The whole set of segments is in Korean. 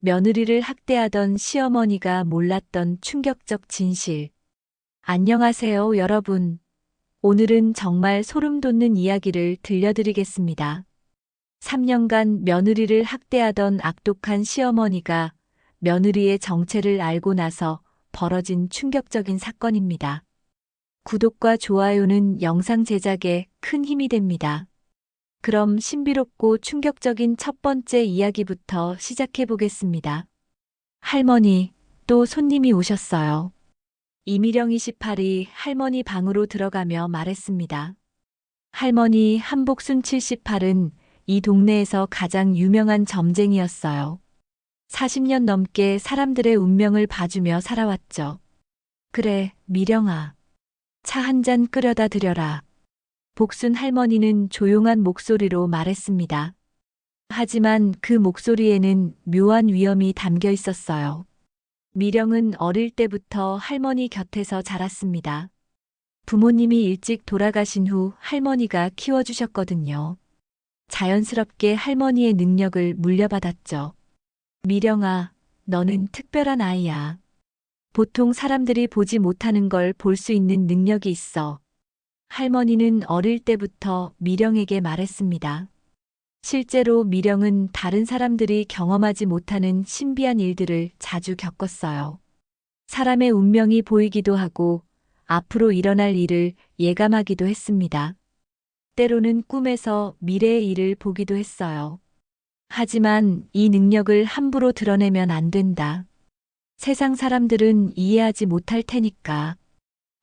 며느리를 학대하던 시어머니가 몰랐던 충격적 진실. 안녕하세요, 여러분. 오늘은 정말 소름 돋는 이야기를 들려드리겠습니다. 3년간 며느리를 학대하던 악독한 시어머니가 며느리의 정체를 알고 나서 벌어진 충격적인 사건입니다. 구독과 좋아요는 영상 제작에 큰 힘이 됩니다. 그럼 신비롭고 충격적인 첫 번째 이야기부터 시작해 보겠습니다. 할머니, 또 손님이 오셨어요. 이미령 28이 할머니 방으로 들어가며 말했습니다. 할머니 한복순 78은 이 동네에서 가장 유명한 점쟁이였어요. 40년 넘게 사람들의 운명을 봐주며 살아왔죠. 그래, 미령아. 차 한 잔 끓여다 드려라. 복순 할머니는 조용한 목소리로 말했습니다. 하지만 그 목소리에는 묘한 위험이 담겨 있었어요. 미령은 어릴 때부터 할머니 곁에서 자랐습니다. 부모님이 일찍 돌아가신 후 할머니가 키워주셨거든요. 자연스럽게 할머니의 능력을 물려받았죠. 미령아, 너는 특별한 아이야. 보통 사람들이 보지 못하는 걸 볼 수 있는 능력이 있어. 할머니는 어릴 때부터 미령에게 말했습니다. 실제로 미령은 다른 사람들이 경험하지 못하는 신비한 일들을 자주 겪었어요. 사람의 운명이 보이기도 하고 앞으로 일어날 일을 예감하기도 했습니다. 때로는 꿈에서 미래의 일을 보기도 했어요. 하지만 이 능력을 함부로 드러내면 안 된다. 세상 사람들은 이해하지 못할 테니까.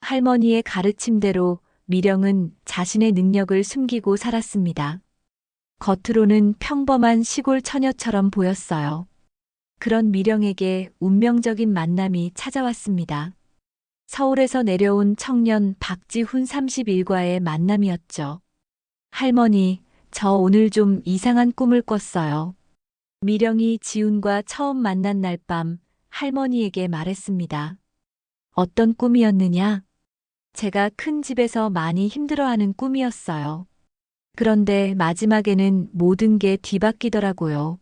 할머니의 가르침대로 미령은 자신의 능력을 숨기고 살았습니다. 겉으로는 평범한 시골 처녀처럼 보였어요. 그런 미령에게 운명적인 만남이 찾아왔습니다. 서울에서 내려온 청년 박지훈 31과의 만남이었죠. 할머니, 저 오늘 좀 이상한 꿈을 꿨어요. 미령이 지훈과 처음 만난 날 밤 할머니에게 말했습니다. 어떤 꿈이었느냐? 제가 큰 집에서 많이 힘들어하는 꿈이었어요. 그런데 마지막에는 모든 게 뒤바뀌더라고요.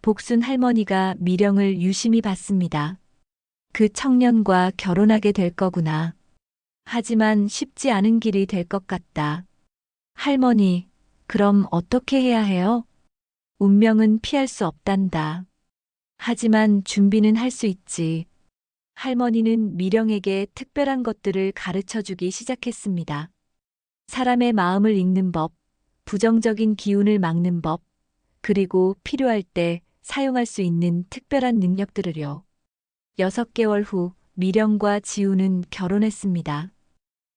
복순 할머니가 미령을 유심히 봤습니다. 그 청년과 결혼하게 될 거구나. 하지만 쉽지 않은 길이 될 것 같다. 할머니, 그럼 어떻게 해야 해요? 운명은 피할 수 없단다. 하지만 준비는 할 수 있지. 할머니는 미령에게 특별한 것들을 가르쳐 주기 시작했습니다. 사람의 마음을 읽는 법, 부정적인 기운을 막는 법, 그리고 필요할 때 사용할 수 있는 특별한 능력들을요. 6개월 후 미령과 지우는 결혼했습니다.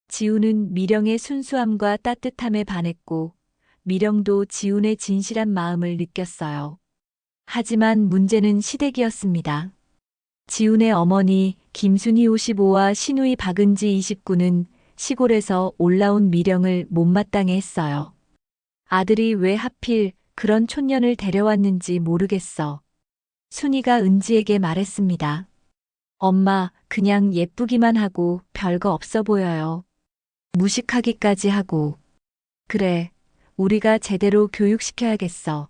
지우는 미령의 순수함과 따뜻함에 반했고 미령도 지훈의 진실한 마음을 느꼈어요. 하지만 문제는 시댁이었습니다. 지훈의 어머니 김순희 55와 시누이 박은지 29는 시골에서 올라온 미령을 못마땅해 했어요. 아들이 왜 하필 그런 촌년을 데려왔는지 모르겠어. 순희가 은지에게 말했습니다. 엄마, 그냥 예쁘기만 하고 별거 없어 보여요. 무식하기까지 하고. 그래, 우리가 제대로 교육시켜야겠어.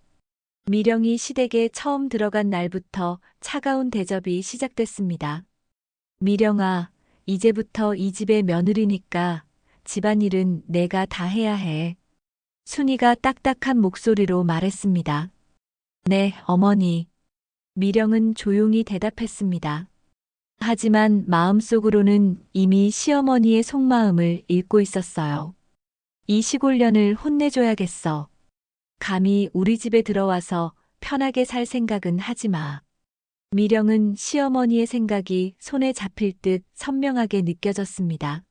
미령이 시댁에 처음 들어간 날부터 차가운 대접이 시작됐습니다. 미령아, 이제부터 이 집의 며느리니까 집안일은 내가 다 해야 해. 순이가 딱딱한 목소리로 말했습니다. 네, 어머니. 미령은 조용히 대답했습니다. 하지만 마음속으로는 이미 시어머니의 속마음을 읽고 있었어요. 이 시골년을 혼내줘야겠어. 감히 우리 집에 들어와서 편하게 살 생각은 하지 마. 미령은 시어머니의 생각이 손에 잡힐 듯 선명하게 느껴졌습니다.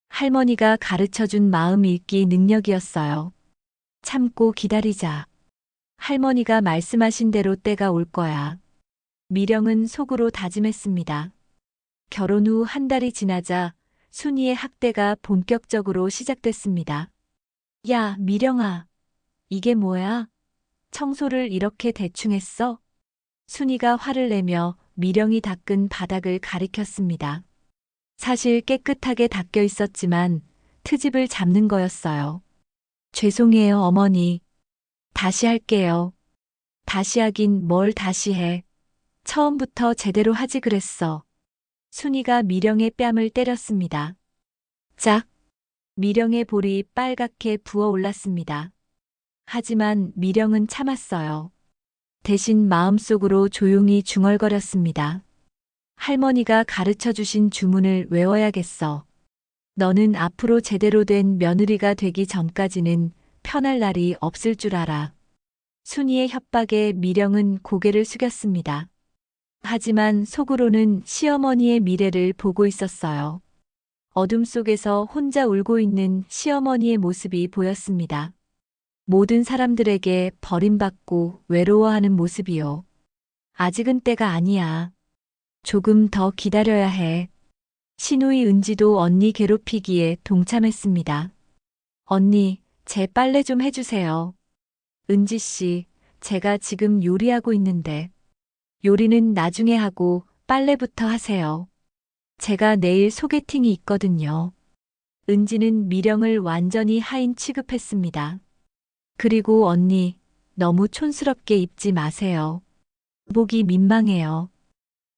할머니가 가르쳐준 마음 읽기 능력이었어요. 참고 기다리자. 할머니가 말씀하신 대로 때가 올 거야. 미령은 속으로 다짐했습니다. 결혼 후 한 달이 지나자 순이의 학대가 본격적으로 시작됐습니다. 야, 미령아. 이게 뭐야? 청소를 이렇게 대충 했어? 순이가 화를 내며 미령이 닦은 바닥을 가리켰습니다. 사실 깨끗하게 닦여 있었지만 트집을 잡는 거였어요. 죄송해요, 어머니. 다시 할게요. 다시 하긴 뭘 다시 해. 처음부터 제대로 하지 그랬어. 순이가 미령의 뺨을 때렸습니다. 짝! 미령의 볼이 빨갛게 부어 올랐습니다. 하지만 미령은 참았어요. 대신 마음속으로 조용히 중얼거렸습니다. 할머니가 가르쳐 주신 주문을 외워야겠어. 너는 앞으로 제대로 된 며느리가 되기 전까지는 편할 날이 없을 줄 알아. 순이의 협박에 미령은 고개를 숙였습니다. 하지만 속으로는 시어머니의 미래를 보고 있었어요. 어둠 속에서 혼자 울고 있는 시어머니의 모습이 보였습니다. 모든 사람들에게 버림받고 외로워하는 모습이요. 아직은 때가 아니야. 조금 더 기다려야 해. 시누이 은지도 언니 괴롭히기에 동참했습니다. 언니, 제 빨래 좀 해주세요. 은지 씨, 제가 지금 요리하고 있는데. 요리는 나중에 하고 빨래부터 하세요. 제가 내일 소개팅이 있거든요. 은지는 미령을 완전히 하인 취급했습니다. 그리고 언니, 너무 촌스럽게 입지 마세요. 보기 민망해요.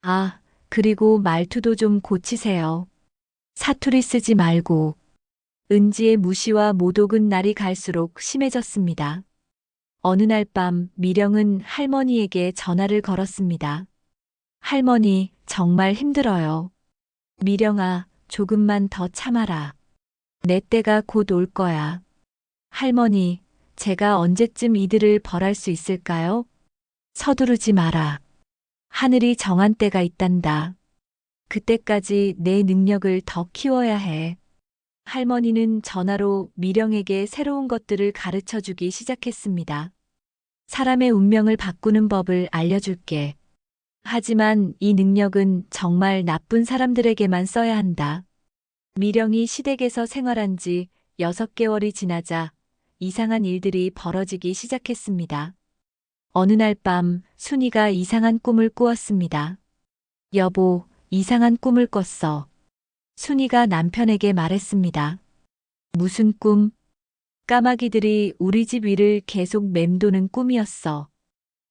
아, 그리고 말투도 좀 고치세요. 사투리 쓰지 말고. 은지의 무시와 모독은 날이 갈수록 심해졌습니다. 어느 날 밤 미령은 할머니에게 전화를 걸었습니다. 할머니, 정말 힘들어요. 미령아, 조금만 더 참아라. 내 때가 곧 올 거야. 할머니, 제가 언제쯤 이들을 벌할 수 있을까요? 서두르지 마라. 하늘이 정한 때가 있단다. 그때까지 내 능력을 더 키워야 해. 할머니는 전화로 미령에게 새로운 것들을 가르쳐 주기 시작했습니다. 사람의 운명을 바꾸는 법을 알려줄게. 하지만 이 능력은 정말 나쁜 사람들에게만 써야 한다. 미령이 시댁에서 생활한 지 6개월이 지나자 이상한 일들이 벌어지기 시작했습니다. 어느 날 밤 순이가 이상한 꿈을 꾸었습니다. 여보, 이상한 꿈을 꿨어. 순이가 남편에게 말했습니다. 무슨 꿈? 까마귀들이 우리 집 위를 계속 맴도는 꿈이었어.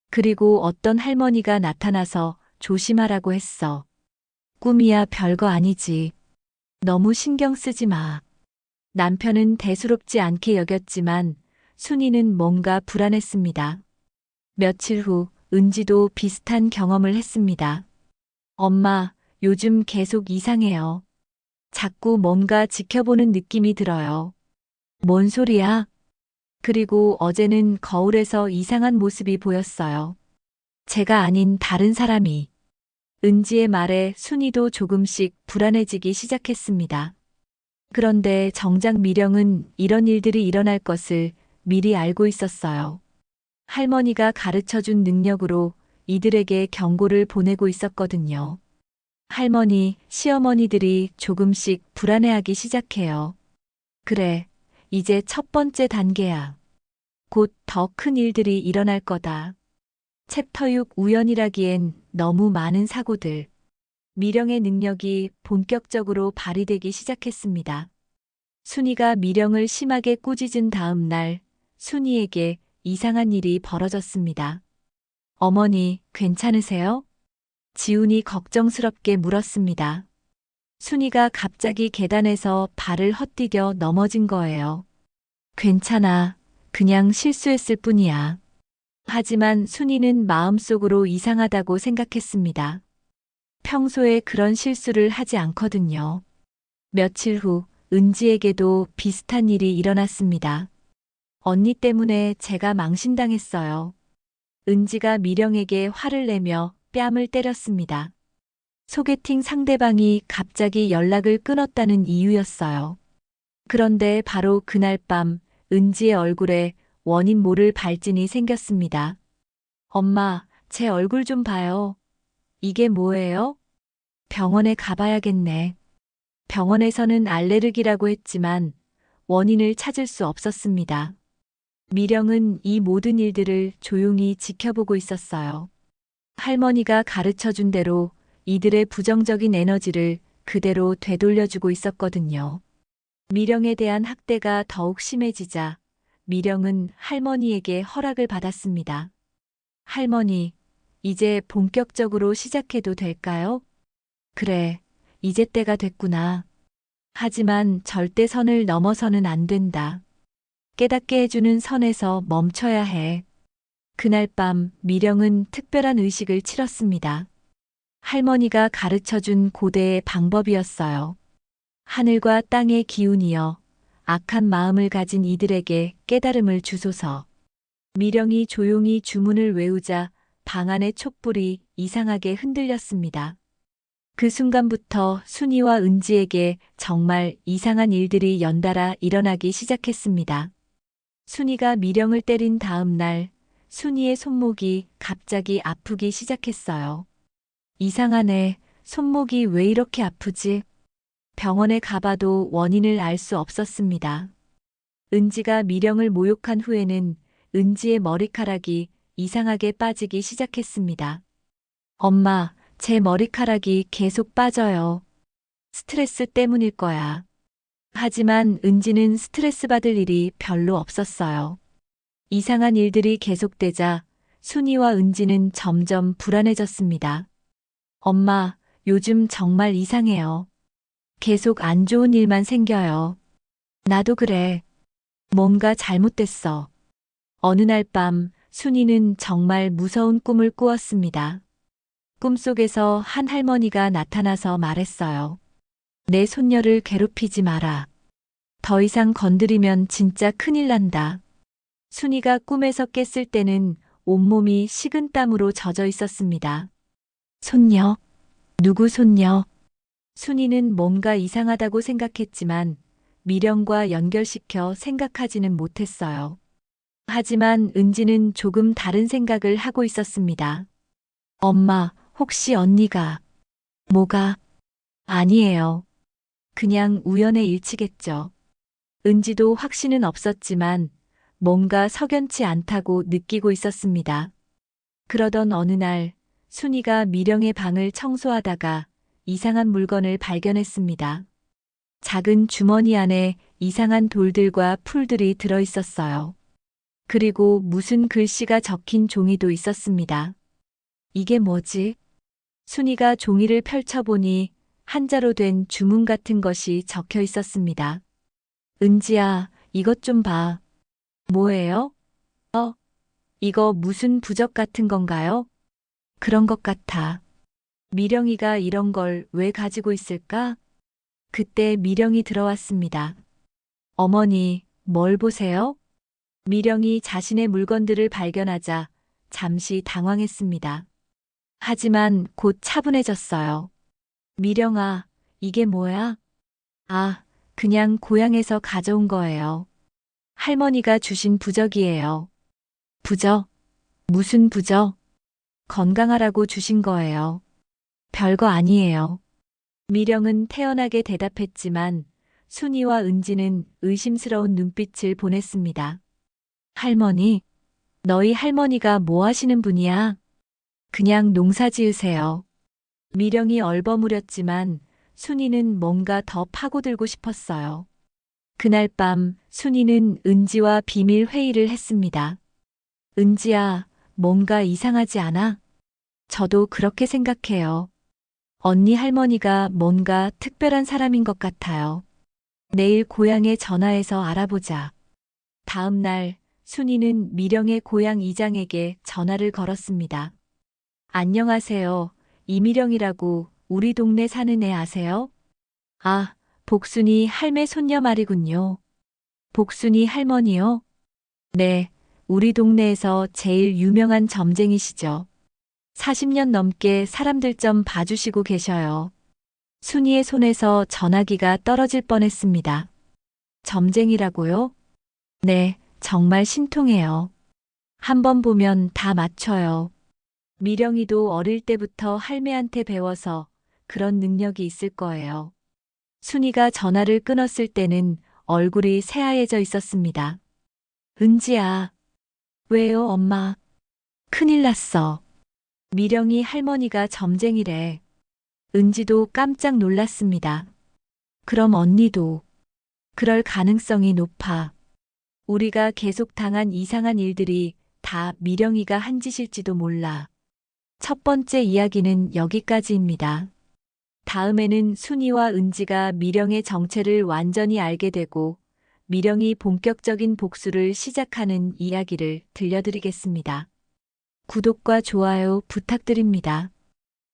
그리고 어떤 할머니가 나타나서 조심하라고 했어. 꿈이야 별거 아니지. 너무 신경 쓰지 마. 남편은 대수롭지 않게 여겼지만 순이는 뭔가 불안했습니다. 며칠 후 은지도 비슷한 경험을 했습니다. 엄마, 요즘 계속 이상해요. 자꾸 뭔가 지켜보는 느낌이 들어요. 뭔 소리야? 그리고 어제는 거울에서 이상한 모습이 보였어요. 제가 아닌 다른 사람이. 은지의 말에 순이도 조금씩 불안해지기 시작했습니다. 그런데 정작 미령은 이런 일들이 일어날 것을 미리 알고 있었어요. 할머니가 가르쳐 준 능력으로 이들에게 경고를 보내고 있었거든요. 할머니, 시어머니들이 조금씩 불안해하기 시작해요. 그래, 이제 첫 번째 단계야. 곧 더 큰 일들이 일어날 거다. 챕터 6 우연이라기엔 너무 많은 사고들. 미령의 능력이 본격적으로 발휘되기 시작했습니다. 순이가 미령을 심하게 꾸짖은 다음 날, 순이에게 이상한 일이 벌어졌습니다. 어머니, 괜찮으세요? 지훈이 걱정스럽게 물었습니다. 순이가 갑자기 계단에서 발을 헛디뎌 넘어진 거예요. 괜찮아. 그냥 실수했을 뿐이야. 하지만 순이는 마음속으로 이상하다고 생각했습니다. 평소에 그런 실수를 하지 않거든요. 며칠 후 은지에게도 비슷한 일이 일어났습니다. 언니 때문에 제가 망신당했어요. 은지가 미령에게 화를 내며 뺨을 때렸습니다. 소개팅 상대방이 갑자기 연락을 끊었다는 이유였어요. 그런데 바로 그날 밤 은지의 얼굴에 원인 모를 발진이 생겼습니다. 엄마, 제 얼굴 좀 봐요. 이게 뭐예요? 병원에 가봐야겠네. 병원에서는 알레르기라고 했지만 원인을 찾을 수 없었습니다. 미령은 이 모든 일들을 조용히 지켜보고 있었어요. 할머니가 가르쳐 준 대로 이들의 부정적인 에너지를 그대로 되돌려주고 있었거든요. 미령에 대한 학대가 더욱 심해지자 미령은 할머니에게 허락을 받았습니다. 할머니, 이제 본격적으로 시작해도 될까요? 그래, 이제 때가 됐구나. 하지만 절대 선을 넘어서는 안 된다. 깨닫게 해주는 선에서 멈춰야 해. 그날 밤 미령은 특별한 의식을 치렀습니다. 할머니가 가르쳐준 고대의 방법이었어요. 하늘과 땅의 기운이여, 악한 마음을 가진 이들에게 깨달음을 주소서. 미령이 조용히 주문을 외우자 방 안의 촛불이 이상하게 흔들렸습니다. 그 순간부터 순이와 은지에게 정말 이상한 일들이 연달아 일어나기 시작했습니다. 순이가 미령을 때린 다음 날, 순이의 손목이 갑자기 아프기 시작했어요. 이상하네, 손목이 왜 이렇게 아프지? 병원에 가봐도 원인을 알 수 없었습니다. 은지가 미령을 모욕한 후에는 은지의 머리카락이 이상하게 빠지기 시작했습니다. 엄마, 제 머리카락이 계속 빠져요. 스트레스 때문일 거야. 하지만 은지는 스트레스 받을 일이 별로 없었어요. 이상한 일들이 계속되자 순이와 은지는 점점 불안해졌습니다. 엄마, 요즘 정말 이상해요. 계속 안 좋은 일만 생겨요. 나도 그래. 뭔가 잘못됐어. 어느 날 밤 순이는 정말 무서운 꿈을 꾸었습니다. 꿈속에서 한 할머니가 나타나서 말했어요. 내 손녀를 괴롭히지 마라. 더 이상 건드리면 진짜 큰일 난다. 순이가 꿈에서 깼을 때는 온몸이 식은땀으로 젖어 있었습니다. 손녀? 누구 손녀? 순이는 뭔가 이상하다고 생각했지만 미령과 연결시켜 생각하지는 못했어요. 하지만 은지는 조금 다른 생각을 하고 있었습니다. 엄마, 혹시 언니가... 뭐가? 아니에요. 그냥 우연의 일치겠죠. 은지도 확신은 없었지만 뭔가 석연치 않다고 느끼고 있었습니다. 그러던 어느 날 순이가 미령의 방을 청소하다가 이상한 물건을 발견했습니다. 작은 주머니 안에 이상한 돌들과 풀들이 들어 있었어요. 그리고 무슨 글씨가 적힌 종이도 있었습니다. 이게 뭐지? 순이가 종이를 펼쳐보니 한자로 된 주문 같은 것이 적혀 있었습니다. 은지야, 이것 좀 봐. 뭐예요? 이거 무슨 부적 같은 건가요? 그런 것 같아. 미령이가 이런 걸 왜 가지고 있을까? 그때 미령이 들어왔습니다. 어머니, 뭘 보세요? 미령이 자신의 물건들을 발견하자 잠시 당황했습니다. 하지만 곧 차분해졌어요. 미령아, 이게 뭐야? 아, 그냥 고향에서 가져온 거예요. 할머니가 주신 부적이에요. 부적? 무슨 부적? 건강하라고 주신 거예요. 별거 아니에요. 미령은 태연하게 대답했지만 순이와 은지는 의심스러운 눈빛을 보냈습니다. 할머니, 너희 할머니가 뭐 하시는 분이야? 그냥 농사 지으세요. 미령이 얼버무렸지만 순이는 뭔가 더 파고들고 싶었어요. 그날 밤 순이는 은지와 비밀 회의를 했습니다. 은지야, 뭔가 이상하지 않아? 저도 그렇게 생각해요. 언니 할머니가 뭔가 특별한 사람인 것 같아요. 내일 고향에 전화해서 알아보자. 다음 날 순이는 미령의 고향 이장에게 전화를 걸었습니다. 안녕하세요. 이미령이라고 우리 동네 사는 애 아세요? 아, 복순이 할매 손녀 말이군요. 복순이 할머니요? 네, 우리 동네에서 제일 유명한 점쟁이시죠. 40년 넘게 사람들 좀 봐주시고 계셔요. 순이의 손에서 전화기가 떨어질 뻔했습니다. 점쟁이라고요? 네, 정말 신통해요. 한 번 보면 다 맞춰요. 미령이도 어릴 때부터 할매한테 배워서 그런 능력이 있을 거예요. 순이가 전화를 끊었을 때는 얼굴이 새하얘져 있었습니다. 은지야. 왜요, 엄마? 큰일 났어. 미령이 할머니가 점쟁이래. 은지도 깜짝 놀랐습니다. 그럼 언니도. 그럴 가능성이 높아. 우리가 계속 당한 이상한 일들이 다 미령이가 한 짓일지도 몰라. 첫 번째 이야기는 여기까지입니다. 다음에는 순이와 은지가 미령의 정체를 완전히 알게 되고 미령이 본격적인 복수를 시작하는 이야기를 들려드리겠습니다. 구독과 좋아요 부탁드립니다.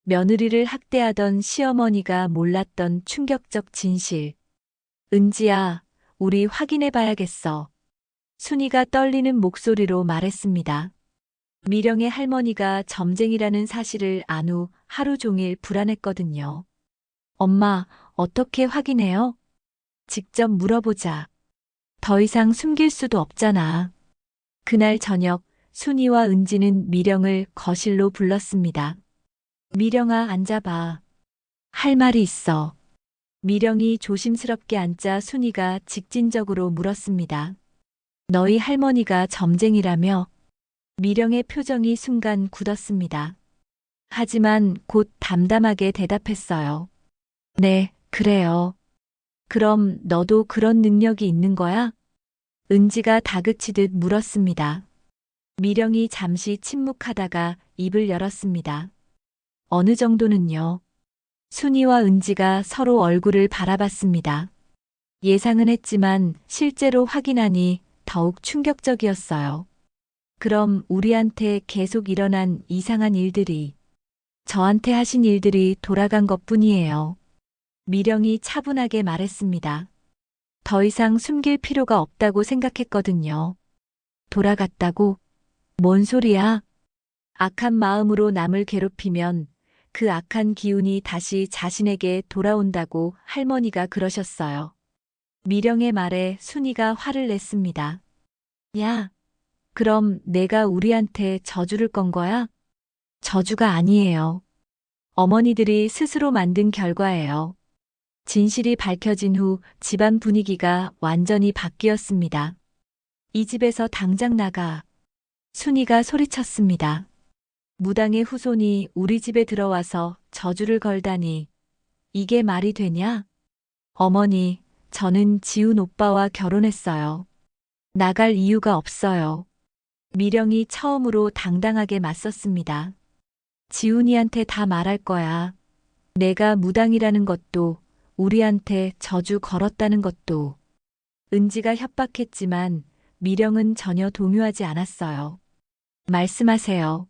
며느리를 학대하던 시어머니가 몰랐던 충격적 진실. 은지야, 우리 확인해 봐야겠어. 순이가 떨리는 목소리로 말했습니다. 미령의 할머니가 점쟁이라는 사실을 안 후 하루 종일 불안했거든요. 엄마, 어떻게 확인해요? 직접 물어보자. 더 이상 숨길 수도 없잖아. 그날 저녁, 순이와 은지는 미령을 거실로 불렀습니다. 미령아, 앉아봐. 할 말이 있어. 미령이 조심스럽게 앉자 순이가 직진적으로 물었습니다. 너희 할머니가 점쟁이라며? 미령의 표정이 순간 굳었습니다. 하지만 곧 담담하게 대답했어요. 네, 그래요. 그럼 너도 그런 능력이 있는 거야? 은지가 다그치듯 물었습니다. 미령이 잠시 침묵하다가 입을 열었습니다. 어느 정도는요? 순이와 은지가 서로 얼굴을 바라봤습니다. 예상은 했지만 실제로 확인하니 더욱 충격적이었어요. 그럼 우리한테 계속 일어난 이상한 일들이, 저한테 하신 일들이 돌아간 것뿐이에요. 미령이 차분하게 말했습니다. 더 이상 숨길 필요가 없다고 생각했거든요. 돌아갔다고? 뭔 소리야? 악한 마음으로 남을 괴롭히면 그 악한 기운이 다시 자신에게 돌아온다고 할머니가 그러셨어요. 미령의 말에 순이가 화를 냈습니다. 야, 그럼 내가 우리한테 저주를 건 거야? 저주가 아니에요. 어머니들이 스스로 만든 결과예요. 진실이 밝혀진 후 집안 분위기가 완전히 바뀌었습니다. 이 집에서 당장 나가. 순이가 소리쳤습니다. 무당의 후손이 우리 집에 들어와서 저주를 걸다니. 이게 말이 되냐? 어머니, 저는 지훈 오빠와 결혼했어요. 나갈 이유가 없어요. 미령이 처음으로 당당하게 맞섰습니다. 지훈이한테 다 말할 거야. 내가 무당이라는 것도, 우리한테 저주 걸었다는 것도. 은지가 협박했지만 미령은 전혀 동요하지 않았어요. 말씀하세요.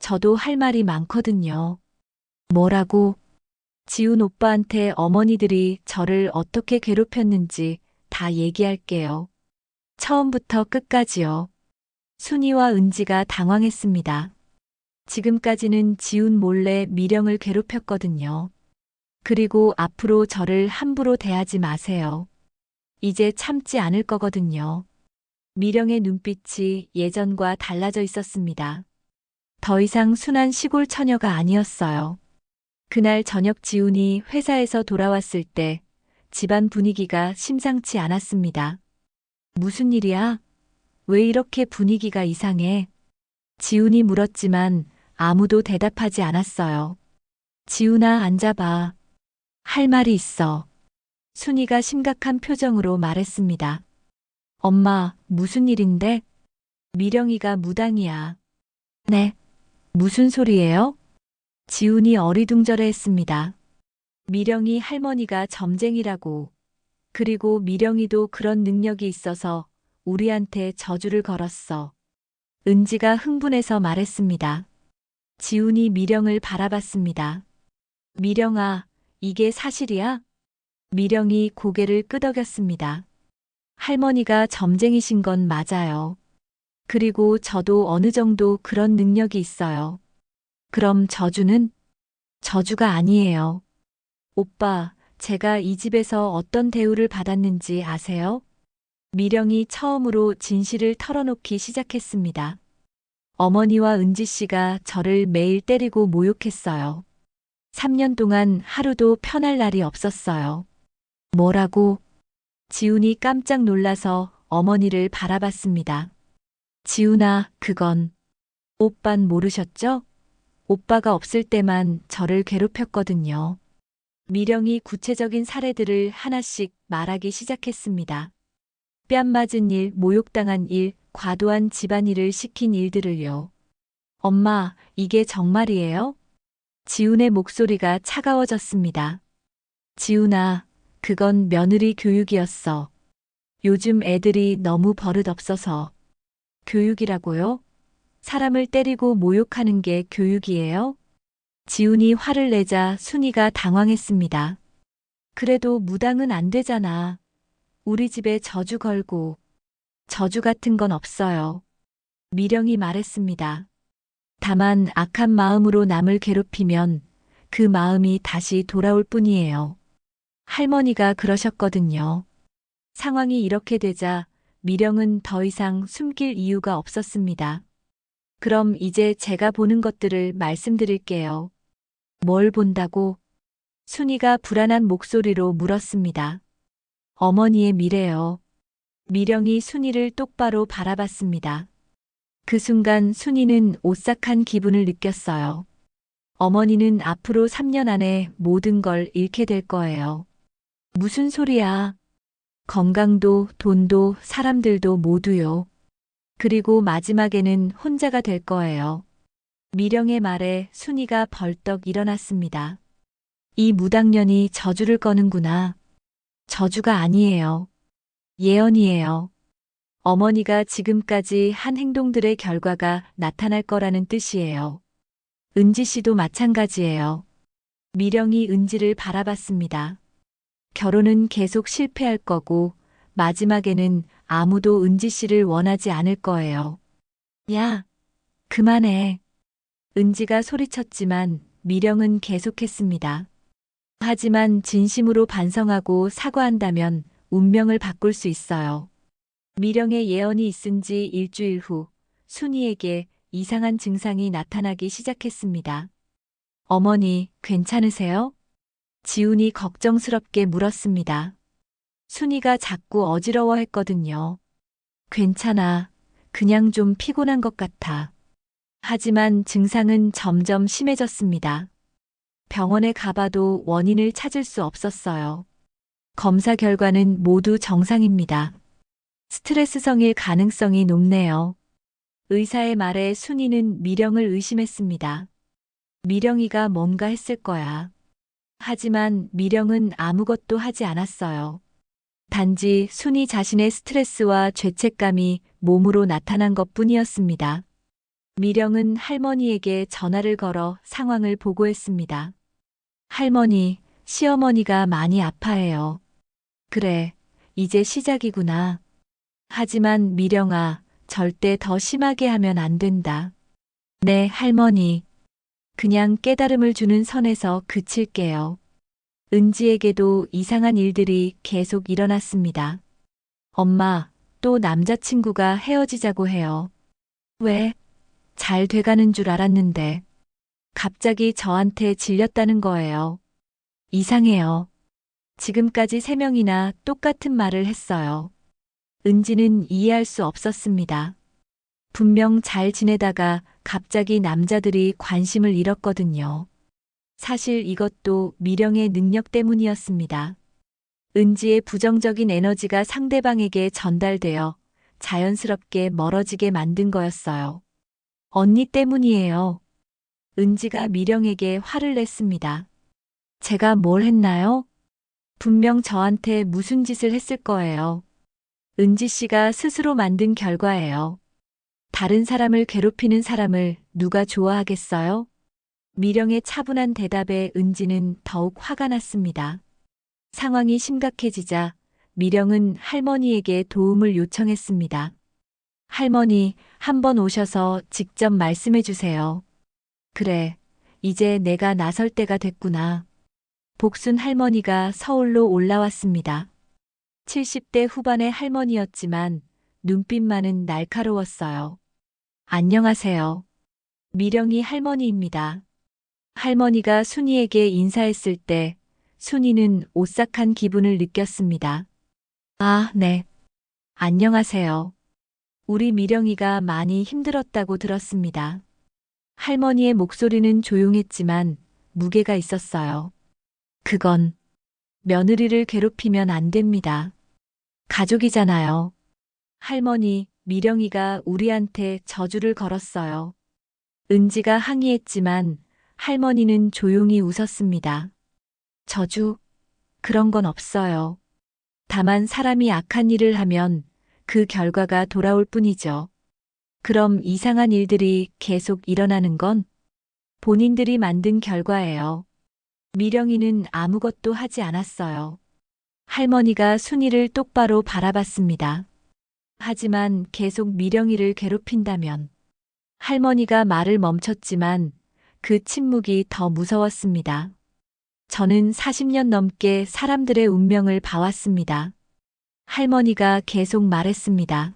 저도 할 말이 많거든요. 뭐라고? 지훈 오빠한테 어머니들이 저를 어떻게 괴롭혔는지 다 얘기할게요. 처음부터 끝까지요. 순이와 은지가 당황했습니다. 지금까지는 지훈 몰래 미령을 괴롭혔거든요. 그리고 앞으로 저를 함부로 대하지 마세요. 이제 참지 않을 거거든요. 미령의 눈빛이 예전과 달라져 있었습니다. 더 이상 순한 시골 처녀가 아니었어요. 그날 저녁 지훈이 회사에서 돌아왔을 때 집안 분위기가 심상치 않았습니다. 무슨 일이야? 왜 이렇게 분위기가 이상해? 지훈이 물었지만 아무도 대답하지 않았어요. 지훈아, 앉아봐. 할 말이 있어. 순이가 심각한 표정으로 말했습니다. 엄마, 무슨 일인데? 미령이가 무당이야. 네. 무슨 소리예요? 지훈이 어리둥절해했습니다. 미령이 할머니가 점쟁이라고. 그리고 미령이도 그런 능력이 있어서 우리한테 저주를 걸었어. 은지가 흥분해서 말했습니다. 지훈이 미령을 바라봤습니다. 미령아, 이게 사실이야? 미령이 고개를 끄덕였습니다. 할머니가 점쟁이신 건 맞아요. 그리고 저도 어느 정도 그런 능력이 있어요. 그럼 저주는? 저주가 아니에요. 오빠, 제가 이 집에서 어떤 대우를 받았는지 아세요? 미령이 처음으로 진실을 털어놓기 시작했습니다. 어머니와 은지 씨가 저를 매일 때리고 모욕했어요. 3년 동안 하루도 편할 날이 없었어요. 뭐라고? 지훈이 깜짝 놀라서 어머니를 바라봤습니다. 지훈아, 그건. 오빤 모르셨죠? 오빠가 없을 때만 저를 괴롭혔거든요. 미령이 구체적인 사례들을 하나씩 말하기 시작했습니다. 뺨 맞은 일, 모욕당한 일, 과도한 집안일을 시킨 일들을요. 엄마, 이게 정말이에요? 지훈의 목소리가 차가워졌습니다. 지훈아, 그건 며느리 교육이었어. 요즘 애들이 너무 버릇없어서. 교육이라고요? 사람을 때리고 모욕하는 게 교육이에요? 지훈이 화를 내자 순이가 당황했습니다. 그래도 무당은 안 되잖아. 우리 집에 저주 걸고. 저주 같은 건 없어요. 미령이 말했습니다. 다만 악한 마음으로 남을 괴롭히면 그 마음이 다시 돌아올 뿐이에요. 할머니가 그러셨거든요. 상황이 이렇게 되자 미령은 더 이상 숨길 이유가 없었습니다. 그럼 이제 제가 보는 것들을 말씀드릴게요. 뭘 본다고? 순이가 불안한 목소리로 물었습니다. 어머니의 미래요. 미령이 순이를 똑바로 바라봤습니다. 그 순간 순이는 오싹한 기분을 느꼈어요. 어머니는 앞으로 3년 안에 모든 걸 잃게 될 거예요. 무슨 소리야? 건강도, 돈도, 사람들도 모두요. 그리고 마지막에는 혼자가 될 거예요. 미령의 말에 순이가 벌떡 일어났습니다. 이 무당년이 저주를 거는구나. 저주가 아니에요. 예언이에요. 어머니가 지금까지 한 행동들의 결과가 나타날 거라는 뜻이에요. 은지 씨도 마찬가지예요. 미령이 은지를 바라봤습니다. 결혼은 계속 실패할 거고 마지막에는 아무도 은지 씨를 원하지 않을 거예요. 야, 그만해. 은지가 소리쳤지만 미령은 계속했습니다. 하지만 진심으로 반성하고 사과한다면 운명을 바꿀 수 있어요. 미령의 예언이 있은 지 일주일 후 순이에게 이상한 증상이 나타나기 시작했습니다. 어머니, 괜찮으세요? 지훈이 걱정스럽게 물었습니다. 순이가 자꾸 어지러워했거든요. 괜찮아. 그냥 좀 피곤한 것 같아. 하지만 증상은 점점 심해졌습니다. 병원에 가봐도 원인을 찾을 수 없었어요. 검사 결과는 모두 정상입니다. 스트레스성일 가능성이 높네요. 의사의 말에 순이는 미령을 의심했습니다. 미령이가 뭔가 했을 거야. 하지만 미령은 아무것도 하지 않았어요. 단지 순이 자신의 스트레스와 죄책감이 몸으로 나타난 것 뿐이었습니다. 미령은 할머니에게 전화를 걸어 상황을 보고했습니다. 할머니, 시어머니가 많이 아파해요. 그래, 이제 시작이구나. 하지만 미령아, 절대 더 심하게 하면 안 된다. 네, 할머니. 그냥 깨달음을 주는 선에서 그칠게요. 은지에게도 이상한 일들이 계속 일어났습니다. 엄마, 또 남자친구가 헤어지자고 해요. 왜? 잘 돼가는 줄 알았는데. 갑자기 저한테 질렸다는 거예요. 이상해요. 지금까지 3명이나 똑같은 말을 했어요. 은지는 이해할 수 없었습니다. 분명 잘 지내다가 갑자기 남자들이 관심을 잃었거든요. 사실 이것도 미령의 능력 때문이었습니다. 은지의 부정적인 에너지가 상대방에게 전달되어 자연스럽게 멀어지게 만든 거였어요. 언니 때문이에요. 은지가 미령에게 화를 냈습니다. 제가 뭘 했나요? 분명 저한테 무슨 짓을 했을 거예요. 은지 씨가 스스로 만든 결과예요. 다른 사람을 괴롭히는 사람을 누가 좋아하겠어요? 미령의 차분한 대답에 은지는 더욱 화가 났습니다. 상황이 심각해지자 미령은 할머니에게 도움을 요청했습니다. 할머니, 한번 오셔서 직접 말씀해 주세요. 그래, 이제 내가 나설 때가 됐구나. 복순 할머니가 서울로 올라왔습니다. 70대 후반의 할머니였지만 눈빛만은 날카로웠어요. 안녕하세요. 미령이 할머니입니다. 할머니가 순이에게 인사했을 때 순이는 오싹한 기분을 느꼈습니다. 아, 네. 안녕하세요. 우리 미령이가 많이 힘들었다고 들었습니다. 할머니의 목소리는 조용했지만 무게가 있었어요. 그건 며느리를 괴롭히면 안 됩니다. 가족이잖아요. 할머니, 미령이가 우리한테 저주를 걸었어요. 은지가 항의했지만 할머니는 조용히 웃었습니다. 저주, 그런 건 없어요. 다만 사람이 악한 일을 하면 그 결과가 돌아올 뿐이죠. 그럼 이상한 일들이 계속 일어나는 건 본인들이 만든 결과예요. 미령이는 아무것도 하지 않았어요. 할머니가 순이를 똑바로 바라봤습니다. 하지만 계속 미령이를 괴롭힌다면 할머니가 말을 멈췄지만 그 침묵이 더 무서웠습니다. 저는 40년 넘게 사람들의 운명을 봐왔습니다. 할머니가 계속 말했습니다.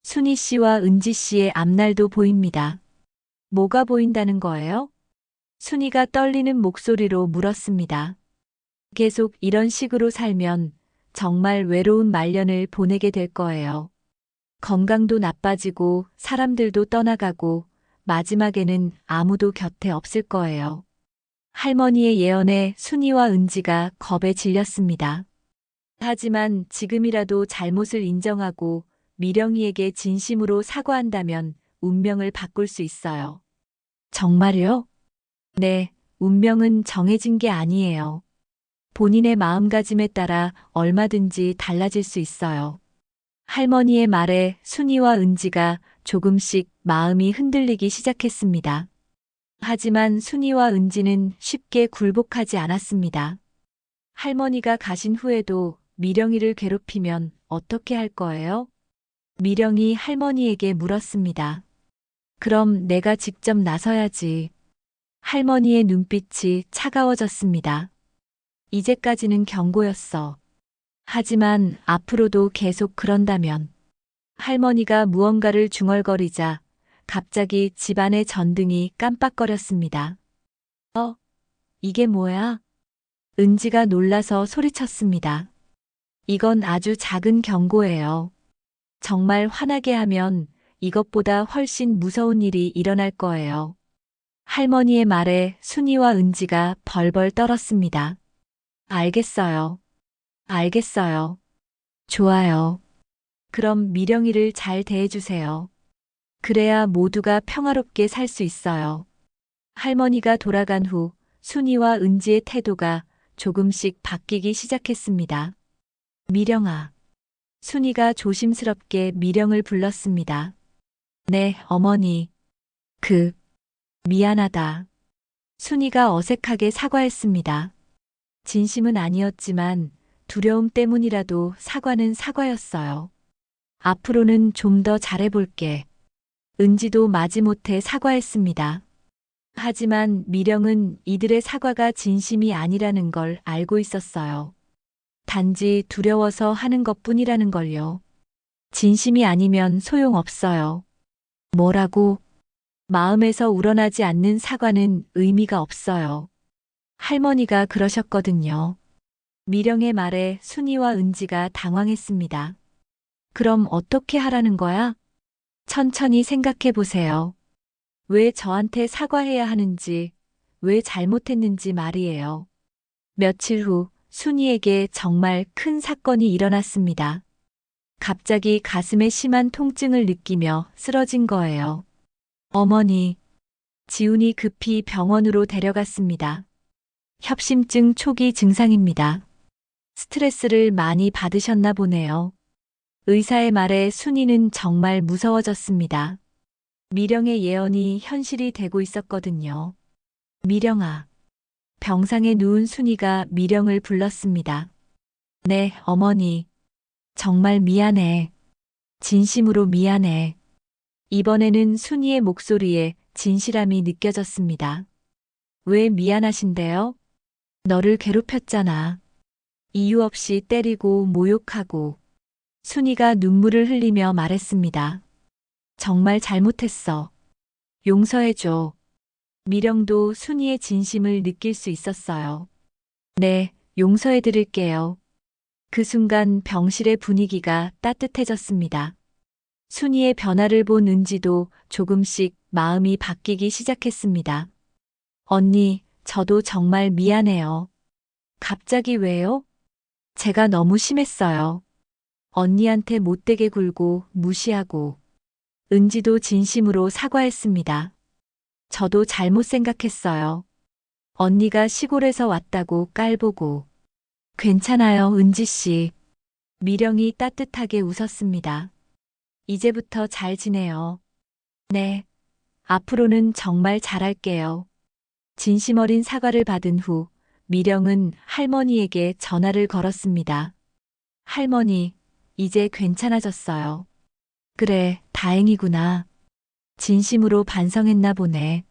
순이 씨와 은지 씨의 앞날도 보입니다. 뭐가 보인다는 거예요? 순이가 떨리는 목소리로 물었습니다. 계속 이런 식으로 살면 정말 외로운 말년을 보내게 될 거예요. 건강도 나빠지고 사람들도 떠나가고 마지막에는 아무도 곁에 없을 거예요. 할머니의 예언에 순이와 은지가 겁에 질렸습니다. 하지만 지금이라도 잘못을 인정하고 미령이에게 진심으로 사과한다면 운명을 바꿀 수 있어요. 정말요? 네, 운명은 정해진 게 아니에요. 본인의 마음가짐에 따라 얼마든지 달라질 수 있어요. 할머니의 말에 순이와 은지가 조금씩 마음이 흔들리기 시작했습니다. 하지만 순이와 은지는 쉽게 굴복하지 않았습니다. 할머니가 가신 후에도 미령이를 괴롭히면 어떻게 할 거예요? 미령이 할머니에게 물었습니다. 그럼 내가 직접 나서야지. 할머니의 눈빛이 차가워졌습니다. 이제까지는 경고였어. 하지만 앞으로도 계속 그런다면. 할머니가 무언가를 중얼거리자 갑자기 집안의 전등이 깜빡거렸습니다. 이게 뭐야? 은지가 놀라서 소리쳤습니다. 이건 아주 작은 경고예요. 정말 화나게 하면 이것보다 훨씬 무서운 일이 일어날 거예요. 할머니의 말에 순이와 은지가 벌벌 떨었습니다. 알겠어요. 알겠어요. 좋아요. 그럼 미령이를 잘 대해주세요. 그래야 모두가 평화롭게 살 수 있어요. 할머니가 돌아간 후 순이와 은지의 태도가 조금씩 바뀌기 시작했습니다. 미령아. 순이가 조심스럽게 미령을 불렀습니다. 네, 어머니. 미안하다. 순이가 어색하게 사과했습니다. 진심은 아니었지만 두려움 때문이라도 사과는 사과였어요. 앞으로는 좀 더 잘해볼게. 은지도 마지못해 사과했습니다. 하지만 미령은 이들의 사과가 진심이 아니라는 걸 알고 있었어요. 단지 두려워서 하는 것뿐이라는 걸요. 진심이 아니면 소용없어요. 뭐라고? 마음에서 우러나지 않는 사과는 의미가 없어요. 할머니가 그러셨거든요. 미령의 말에 순이와 은지가 당황했습니다. 그럼 어떻게 하라는 거야? 천천히 생각해 보세요. 왜 저한테 사과해야 하는지, 왜 잘못했는지 말이에요. 며칠 후 순이에게 정말 큰 사건이 일어났습니다. 갑자기 가슴에 심한 통증을 느끼며 쓰러진 거예요. 어머니, 지훈이 급히 병원으로 데려갔습니다. 협심증 초기 증상입니다. 스트레스를 많이 받으셨나 보네요. 의사의 말에 순이는 정말 무서워졌습니다. 미령의 예언이 현실이 되고 있었거든요. 미령아. 병상에 누운 순이가 미령을 불렀습니다. 네, 어머니. 정말 미안해. 진심으로 미안해. 이번에는 순이의 목소리에 진실함이 느껴졌습니다. 왜 미안하신데요? 너를 괴롭혔잖아. 이유 없이 때리고 모욕하고. 순이가 눈물을 흘리며 말했습니다. 정말 잘못했어. 용서해줘. 미령도 순이의 진심을 느낄 수 있었어요. 네, 용서해드릴게요. 그 순간 병실의 분위기가 따뜻해졌습니다. 순이의 변화를 본 은지도 조금씩 마음이 바뀌기 시작했습니다. 언니, 저도 정말 미안해요. 갑자기 왜요? 제가 너무 심했어요. 언니한테 못되게 굴고 무시하고. 은지도 진심으로 사과했습니다. 저도 잘못 생각했어요. 언니가 시골에서 왔다고 깔보고. 괜찮아요, 은지 씨. 미령이 따뜻하게 웃었습니다. 이제부터 잘 지내요. 네. 앞으로는 정말 잘할게요. 진심 어린 사과를 받은 후 미령은 할머니에게 전화를 걸었습니다. 할머니, 이제 괜찮아졌어요. 그래, 다행이구나. 진심으로 반성했나 보네.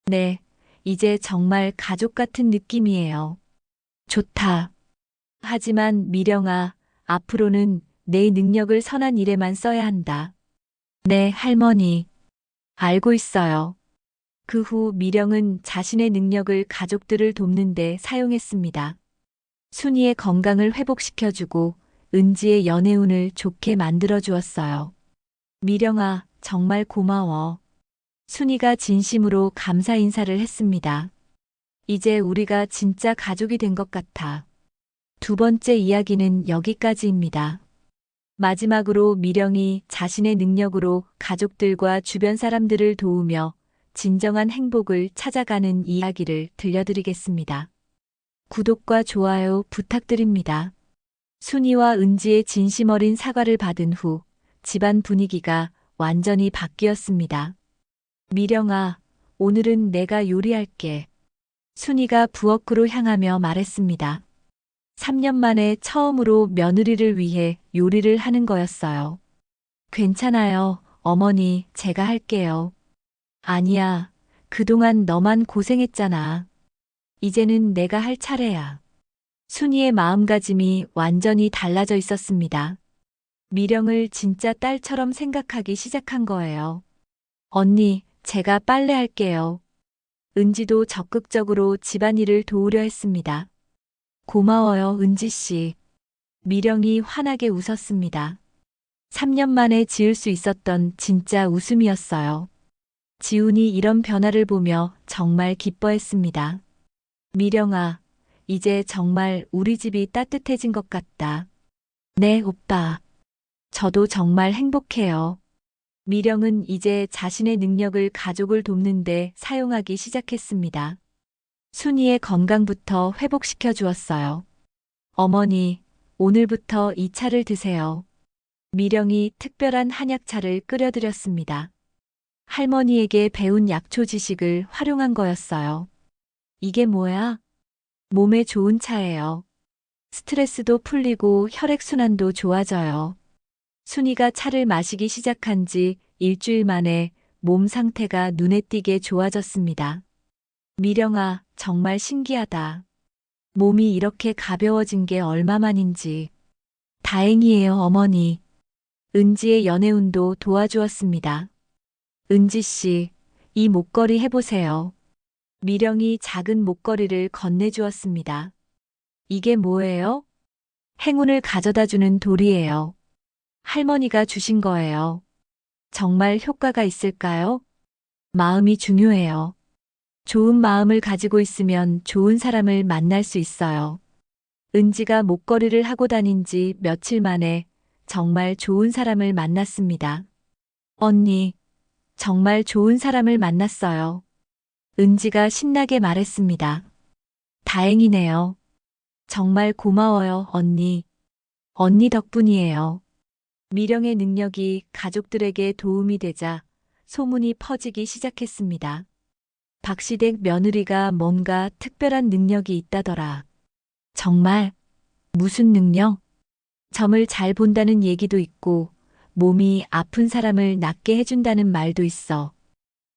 네, 이제 정말 가족 같은 느낌이에요. 좋다. 하지만 미령아, 앞으로는 내 능력을 선한 일에만 써야 한다. 네, 할머니. 알고 있어요. 그 후 미령은 자신의 능력을 가족들을 돕는 데 사용했습니다. 순이의 건강을 회복시켜주고 은지의 연애운을 좋게 만들어 주었어요. 미령아, 정말 고마워. 순이가 진심으로 감사 인사를 했습니다. 이제 우리가 진짜 가족이 된 것 같아. 두 번째 이야기는 여기까지입니다. 마지막으로 미령이 자신의 능력으로 가족들과 주변 사람들을 도우며 진정한 행복을 찾아가는 이야기를 들려드리겠습니다. 구독과 좋아요 부탁드립니다. 순이와 은지의 진심 어린 사과를 받은 후 집안 분위기가 완전히 바뀌었습니다. 미령아, 오늘은 내가 요리할게. 순이가 부엌으로 향하며 말했습니다. 3년 만에 처음으로 며느리를 위해 요리를 하는 거였어요. 괜찮아요, 어머니, 제가 할게요. 아니야, 그동안 너만 고생했잖아. 이제는 내가 할 차례야. 순이의 마음가짐이 완전히 달라져 있었습니다. 미령을 진짜 딸처럼 생각하기 시작한 거예요. 언니, 제가 빨래할게요. 은지도 적극적으로 집안일을 도우려 했습니다. 고마워요, 은지 씨. 미령이 환하게 웃었습니다. 3년 만에 지을 수 있었던 진짜 웃음이었어요. 지훈이 이런 변화를 보며 정말 기뻐했습니다. 미령아, 이제 정말 우리 집이 따뜻해진 것 같다. 네, 오빠. 저도 정말 행복해요. 미령은 이제 자신의 능력을 가족을 돕는데 사용하기 시작했습니다. 순이의 건강부터 회복시켜 주었어요. 어머니, 오늘부터 이 차를 드세요. 미령이 특별한 한약차를 끓여드렸습니다. 할머니에게 배운 약초 지식을 활용한 거였어요. 이게 뭐야? 몸에 좋은 차예요. 스트레스도 풀리고 혈액순환도 좋아져요. 순이가 차를 마시기 시작한 지 일주일 만에 몸 상태가 눈에 띄게 좋아졌습니다. 미령아, 정말 신기하다. 몸이 이렇게 가벼워진 게 얼마만인지. 다행이에요, 어머니. 은지의 연애운도 도와주었습니다. 은지 씨, 이 목걸이 해보세요. 미령이 작은 목걸이를 건네주었습니다. 이게 뭐예요? 행운을 가져다 주는 돌이에요. 할머니가 주신 거예요. 정말 효과가 있을까요? 마음이 중요해요. 좋은 마음을 가지고 있으면 좋은 사람을 만날 수 있어요. 은지가 목걸이를 하고 다닌 지 며칠 만에 정말 좋은 사람을 만났습니다. 언니, 정말 좋은 사람을 만났어요. 은지가 신나게 말했습니다. 다행이네요. 정말 고마워요, 언니. 언니 덕분이에요. 미령의 능력이 가족들에게 도움이 되자 소문이 퍼지기 시작했습니다. 박시댁 며느리가 뭔가 특별한 능력이 있다더라. 정말? 무슨 능력? 점을 잘 본다는 얘기도 있고 몸이 아픈 사람을 낫게 해준다는 말도 있어.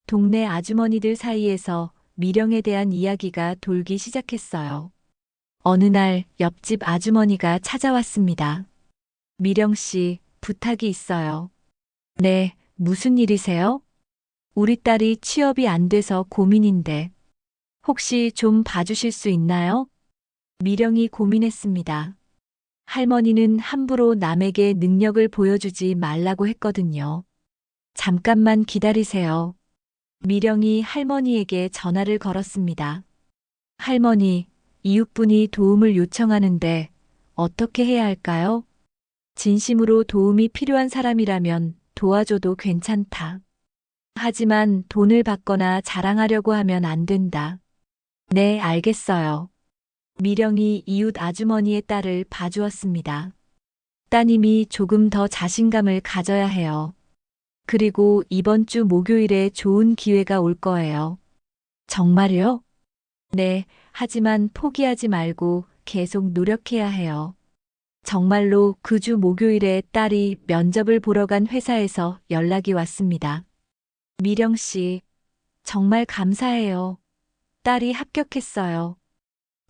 동네 아주머니들 사이에서 미령에 대한 이야기가 돌기 시작했어요. 어느 날 옆집 아주머니가 찾아왔습니다. 미령 씨, 부탁이 있어요. 네, 무슨 일이세요? 우리 딸이 취업이 안 돼서 고민인데 혹시 좀 봐주실 수 있나요? 미령이 고민했습니다. 할머니는 함부로 남에게 능력을 보여주지 말라고 했거든요. 잠깐만 기다리세요. 미령이 할머니에게 전화를 걸었습니다. 할머니, 이웃분이 도움을 요청하는데 어떻게 해야 할까요? 진심으로 도움이 필요한 사람이라면 도와줘도 괜찮다. 하지만 돈을 받거나 자랑하려고 하면 안 된다. 네, 알겠어요. 미령이 이웃 아주머니의 딸을 봐주었습니다. 따님이 조금 더 자신감을 가져야 해요. 그리고 이번 주 목요일에 좋은 기회가 올 거예요. 정말요? 네, 하지만 포기하지 말고 계속 노력해야 해요. 정말로 그 주 목요일에 딸이 면접을 보러 간 회사에서 연락이 왔습니다. 미령 씨, 정말 감사해요. 딸이 합격했어요.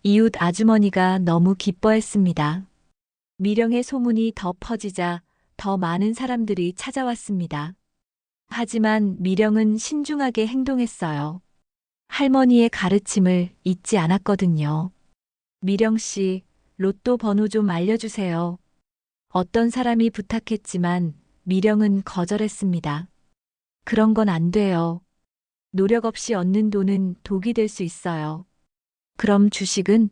이웃 아주머니가 너무 기뻐했습니다. 미령의 소문이 더 퍼지자 더 많은 사람들이 찾아왔습니다. 하지만 미령은 신중하게 행동했어요. 할머니의 가르침을 잊지 않았거든요. 미령 씨, 로또 번호 좀 알려주세요. 어떤 사람이 부탁했지만 미령은 거절했습니다. 그런 건 안 돼요. 노력 없이 얻는 돈은 독이 될 수 있어요. 그럼 주식은?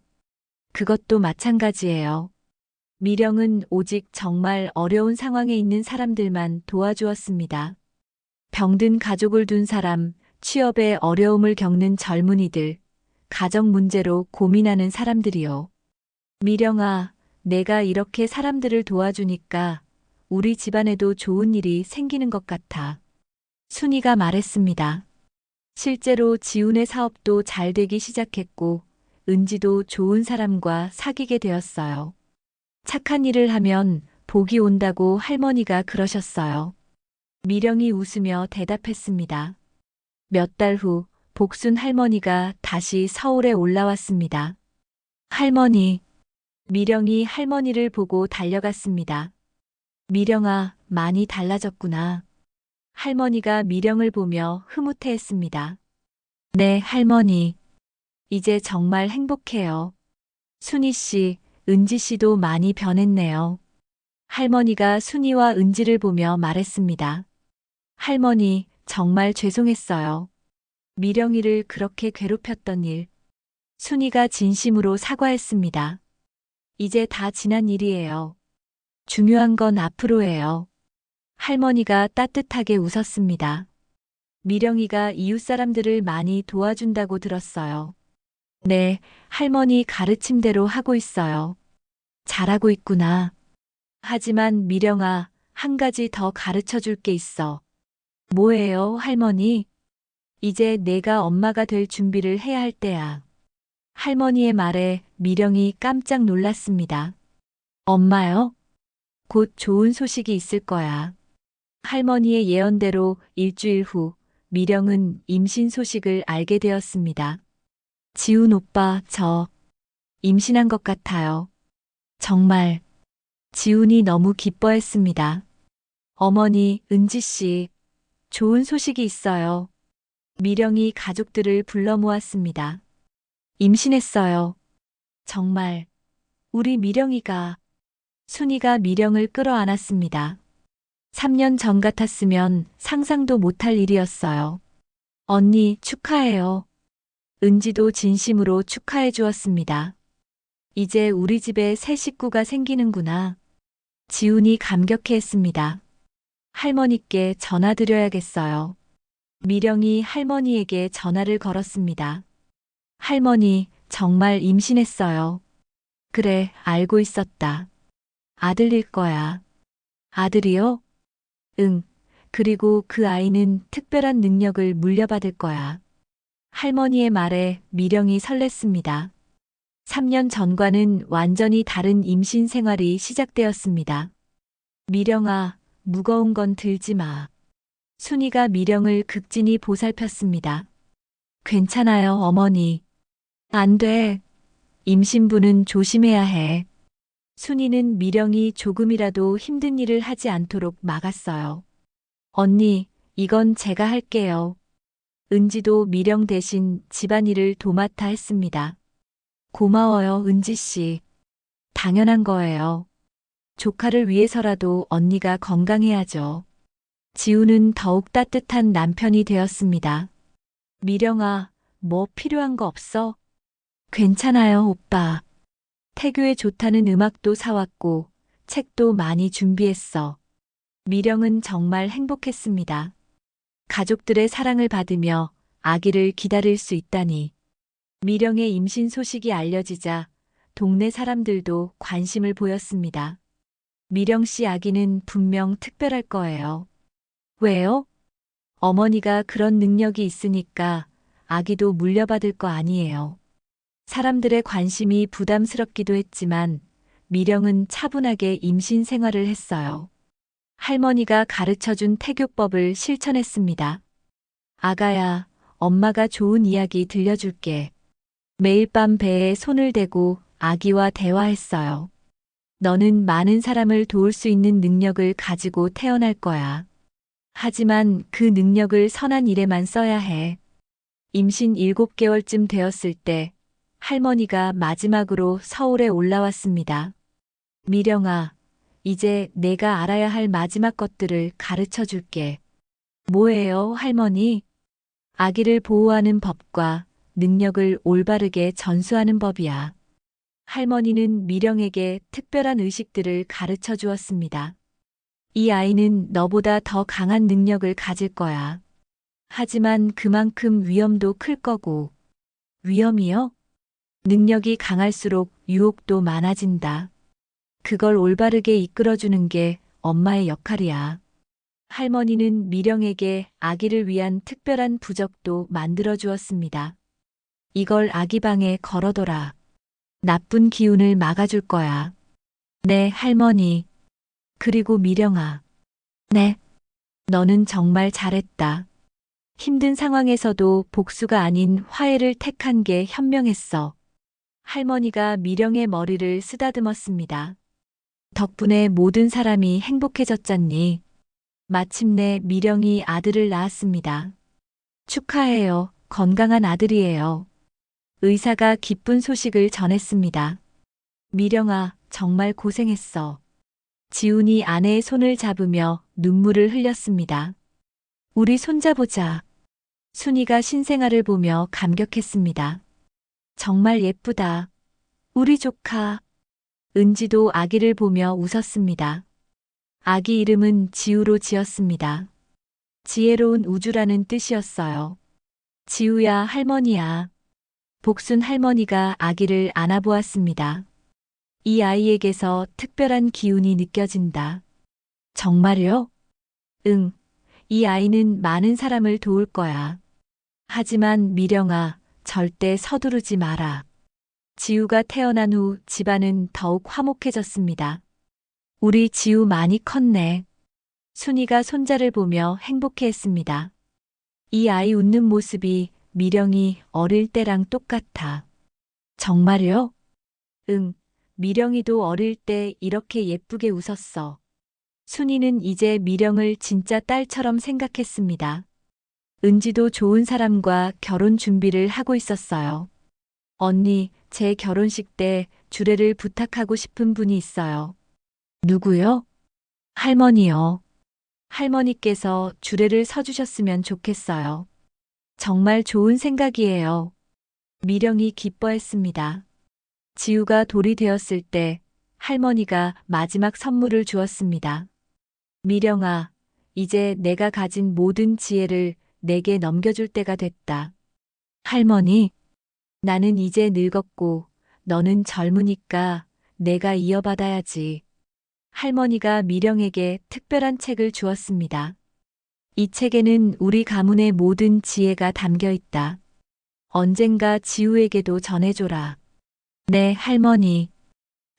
그것도 마찬가지예요. 미령은 오직 정말 어려운 상황에 있는 사람들만 도와주었습니다. 병든 가족을 둔 사람, 취업에 어려움을 겪는 젊은이들, 가정 문제로 고민하는 사람들이요. 미령아, 내가 이렇게 사람들을 도와주니까 우리 집안에도 좋은 일이 생기는 것 같아. 순이가 말했습니다. 실제로 지훈의 사업도 잘 되기 시작했고, 은지도 좋은 사람과 사귀게 되었어요. 착한 일을 하면 복이 온다고 할머니가 그러셨어요. 미령이 웃으며 대답했습니다. 몇 달 후 복순 할머니가 다시 서울에 올라왔습니다. 할머니, 미령이 할머니를 보고 달려갔습니다. 미령아, 많이 달라졌구나. 할머니가 미령을 보며 흐뭇해했습니다. 네, 할머니. 이제 정말 행복해요. 순희 씨, 은지 씨도 많이 변했네요. 할머니가 순희와 은지를 보며 말했습니다. 할머니, 정말 죄송했어요. 미령이를 그렇게 괴롭혔던 일. 순희가 진심으로 사과했습니다. 이제 다 지난 일이에요. 중요한 건 앞으로예요. 할머니가 따뜻하게 웃었습니다. 미령이가 이웃 사람들을 많이 도와준다고 들었어요. 네, 할머니 가르침대로 하고 있어요. 잘하고 있구나. 하지만 미령아, 한 가지 더 가르쳐 줄 게 있어. 뭐예요, 할머니? 이제 내가 엄마가 될 준비를 해야 할 때야. 할머니의 말에 미령이 깜짝 놀랐습니다. 엄마요? 곧 좋은 소식이 있을 거야. 할머니의 예언대로 일주일 후 미령은 임신 소식을 알게 되었습니다. 지훈 오빠, 저 임신한 것 같아요. 정말 지훈이 너무 기뻐했습니다. 어머니, 은지 씨, 좋은 소식이 있어요. 미령이 가족들을 불러 모았습니다. 임신했어요. 정말 우리 미령이가 순이가 미령을 끌어안았습니다. 3년 전 같았으면 상상도 못할 일이었어요. 언니, 축하해요. 은지도 진심으로 축하해 주었습니다. 이제 우리 집에 새 식구가 생기는구나. 지훈이 감격해 했습니다. 할머니께 전화드려야겠어요. 미령이 할머니에게 전화를 걸었습니다. 할머니, 정말 임신했어요. 그래, 알고 있었다. 아들일 거야. 아들이요? 응. 그리고 그 아이는 특별한 능력을 물려받을 거야. 할머니의 말에 미령이 설렜습니다. 3년 전과는 완전히 다른 임신 생활이 시작되었습니다. 미령아, 무거운 건 들지 마. 순이가 미령을 극진히 보살폈습니다. 괜찮아요, 어머니. 안 돼. 임신부는 조심해야 해. 순이는 미령이 조금이라도 힘든 일을 하지 않도록 막았어요. 언니, 이건 제가 할게요. 은지도 미령 대신 집안일을 도맡아 했습니다. 고마워요, 은지 씨. 당연한 거예요. 조카를 위해서라도 언니가 건강해야죠. 지우는 더욱 따뜻한 남편이 되었습니다. 미령아, 뭐 필요한 거 없어? 괜찮아요, 오빠. 태교에 좋다는 음악도 사왔고, 책도 많이 준비했어. 미령은 정말 행복했습니다. 가족들의 사랑을 받으며 아기를 기다릴 수 있다니. 미령의 임신 소식이 알려지자 동네 사람들도 관심을 보였습니다. 미령 씨 아기는 분명 특별할 거예요. 왜요? 어머니가 그런 능력이 있으니까 아기도 물려받을 거 아니에요. 사람들의 관심이 부담스럽기도 했지만 미령은 차분하게 임신 생활을 했어요. 할머니가 가르쳐준 태교법을 실천했습니다. 아가야, 엄마가 좋은 이야기 들려줄게. 매일 밤 배에 손을 대고 아기와 대화했어요. 너는 많은 사람을 도울 수 있는 능력을 가지고 태어날 거야. 하지만 그 능력을 선한 일에만 써야 해. 임신 7개월쯤 되었을 때 할머니가 마지막으로 서울에 올라왔습니다. 미령아, 이제 내가 알아야 할 마지막 것들을 가르쳐 줄게. 뭐예요, 할머니? 아기를 보호하는 법과 능력을 올바르게 전수하는 법이야. 할머니는 미령에게 특별한 의식들을 가르쳐 주었습니다. 이 아이는 너보다 더 강한 능력을 가질 거야. 하지만 그만큼 위험도 클 거고. 위험이요? 능력이 강할수록 유혹도 많아진다. 그걸 올바르게 이끌어주는 게 엄마의 역할이야. 할머니는 미령에게 아기를 위한 특별한 부적도 만들어 주었습니다. 이걸 아기 방에 걸어둬라. 나쁜 기운을 막아줄 거야. 네, 할머니. 그리고 미령아. 네. 너는 정말 잘했다. 힘든 상황에서도 복수가 아닌 화해를 택한 게 현명했어. 할머니가 미령의 머리를 쓰다듬었습니다. 덕분에 모든 사람이 행복해졌잖니. 마침내 미령이 아들을 낳았습니다. 축하해요. 건강한 아들이에요. 의사가 기쁜 소식을 전했습니다. 미령아, 정말 고생했어. 지훈이 아내의 손을 잡으며 눈물을 흘렸습니다. 우리 손자보자. 순이가 신생아를 보며 감격했습니다. 정말 예쁘다. 우리 조카. 은지도 아기를 보며 웃었습니다. 아기 이름은 지우로 지었습니다. 지혜로운 우주라는 뜻이었어요. 지우야, 할머니야. 복순 할머니가 아기를 안아보았습니다. 이 아이에게서 특별한 기운이 느껴진다. 정말요? 응. 이 아이는 많은 사람을 도울 거야. 하지만 미령아, 절대 서두르지 마라. 지우가 태어난 후 집안은 더욱 화목해졌습니다. 우리 지우 많이 컸네. 순이가 손자를 보며 행복해했습니다. 이 아이 웃는 모습이 미령이 어릴 때랑 똑같아. 정말요? 응, 미령이도 어릴 때 이렇게 예쁘게 웃었어. 순이는 이제 미령을 진짜 딸처럼 생각했습니다. 은지도 좋은 사람과 결혼 준비를 하고 있었어요. 언니, 제 결혼식 때 주례를 부탁하고 싶은 분이 있어요. 누구요? 할머니요. 할머니께서 주례를 서주셨으면 좋겠어요. 정말 좋은 생각이에요. 미령이 기뻐했습니다. 지우가 돌이 되었을 때 할머니가 마지막 선물을 주었습니다. 미령아, 이제 내가 가진 모든 지혜를 내게 넘겨줄 때가 됐다. 할머니, 나는 이제 늙었고 너는 젊으니까 내가 이어받아야지. 할머니가 미령에게 특별한 책을 주었습니다. 이 책에는 우리 가문의 모든 지혜가 담겨 있다. 언젠가 지우에게도 전해줘라. 네, 할머니.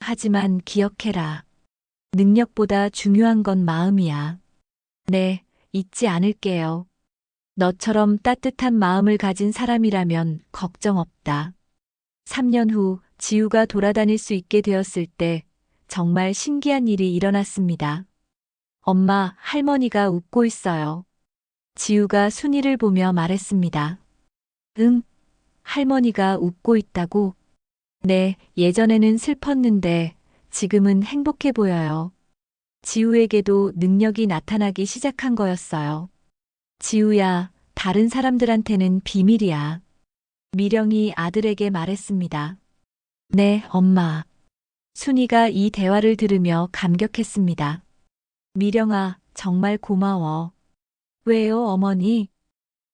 하지만 기억해라. 능력보다 중요한 건 마음이야. 네, 잊지 않을게요. 너처럼 따뜻한 마음을 가진 사람이라면 걱정 없다. 3년 후 지우가 돌아다닐 수 있게 되었을 때 정말 신기한 일이 일어났습니다. 엄마, 할머니가 웃고 있어요. 지우가 순이를 보며 말했습니다. 응, 할머니가 웃고 있다고? 네, 예전에는 슬펐는데 지금은 행복해 보여요. 지우에게도 능력이 나타나기 시작한 거였어요. 지우야, 다른 사람들한테는 비밀이야. 미령이 아들에게 말했습니다. 네, 엄마. 순이가 이 대화를 들으며 감격했습니다. 미령아, 정말 고마워. 왜요, 어머니?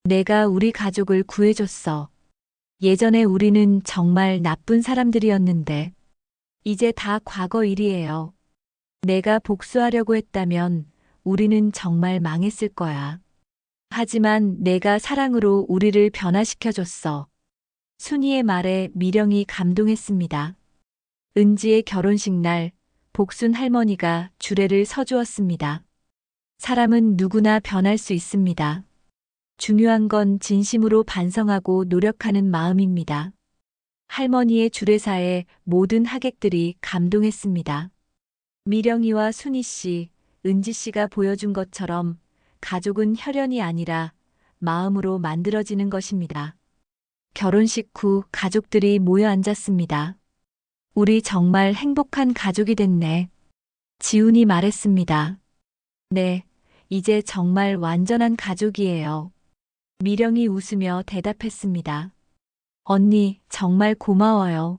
내가 우리 가족을 구해줬어. 예전에 우리는 정말 나쁜 사람들이었는데, 이제 다 과거 일이에요. 내가 복수하려고 했다면 우리는 정말 망했을 거야. 하지만 내가 사랑으로 우리를 변화시켜줬어. 순이의 말에 미령이 감동했습니다. 은지의 결혼식 날 복순 할머니가 주례를 서주었습니다. 사람은 누구나 변할 수 있습니다. 중요한 건 진심으로 반성하고 노력하는 마음입니다. 할머니의 주례사에 모든 하객들이 감동했습니다. 미령이와 순이 씨, 은지 씨가 보여준 것처럼 가족은 혈연이 아니라 마음으로 만들어지는 것입니다. 결혼식 후 가족들이 모여 앉았습니다. 우리 정말 행복한 가족이 됐네. 지훈이 말했습니다. 네, 이제 정말 완전한 가족이에요. 미령이 웃으며 대답했습니다. 언니, 정말 고마워요.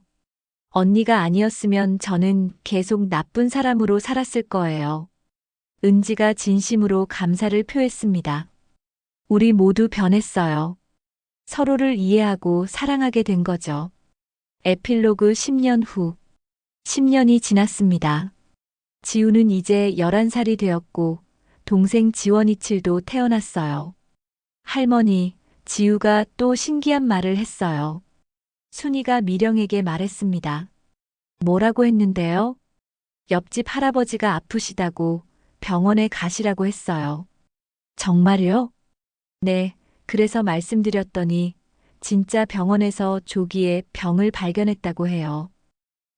언니가 아니었으면 저는 계속 나쁜 사람으로 살았을 거예요. 은지가 진심으로 감사를 표했습니다. 우리 모두 변했어요. 서로를 이해하고 사랑하게 된 거죠. 에필로그 10년 후. 10년이 지났습니다. 지우는 이제 11살이 되었고, 동생 지원이칠도 태어났어요. 할머니, 지우가 또 신기한 말을 했어요. 순이가 미령에게 말했습니다. 뭐라고 했는데요? 옆집 할아버지가 아프시다고 병원에 가시라고 했어요. 정말요? 네, 그래서 말씀드렸더니 진짜 병원에서 조기에 병을 발견했다고 해요.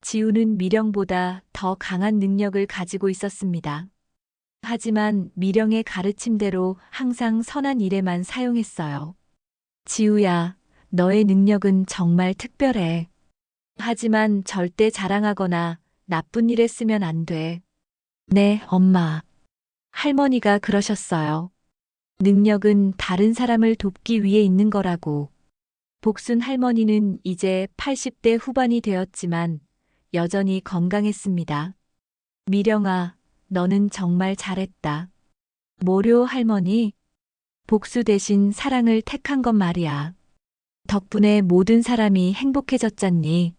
지우는 미령보다 더 강한 능력을 가지고 있었습니다. 하지만 미령의 가르침대로 항상 선한 일에만 사용했어요. 지우야, 너의 능력은 정말 특별해. 하지만 절대 자랑하거나 나쁜 일에 쓰면 안 돼. 네, 엄마. 할머니가 그러셨어요. 능력은 다른 사람을 돕기 위해 있는 거라고. 복순 할머니는 이제 80대 후반이 되었지만 여전히 건강했습니다. 미령아, 너는 정말 잘했다. 뭐료 할머니? 복수 대신 사랑을 택한 것 말이야. 덕분에 모든 사람이 행복해졌잖니.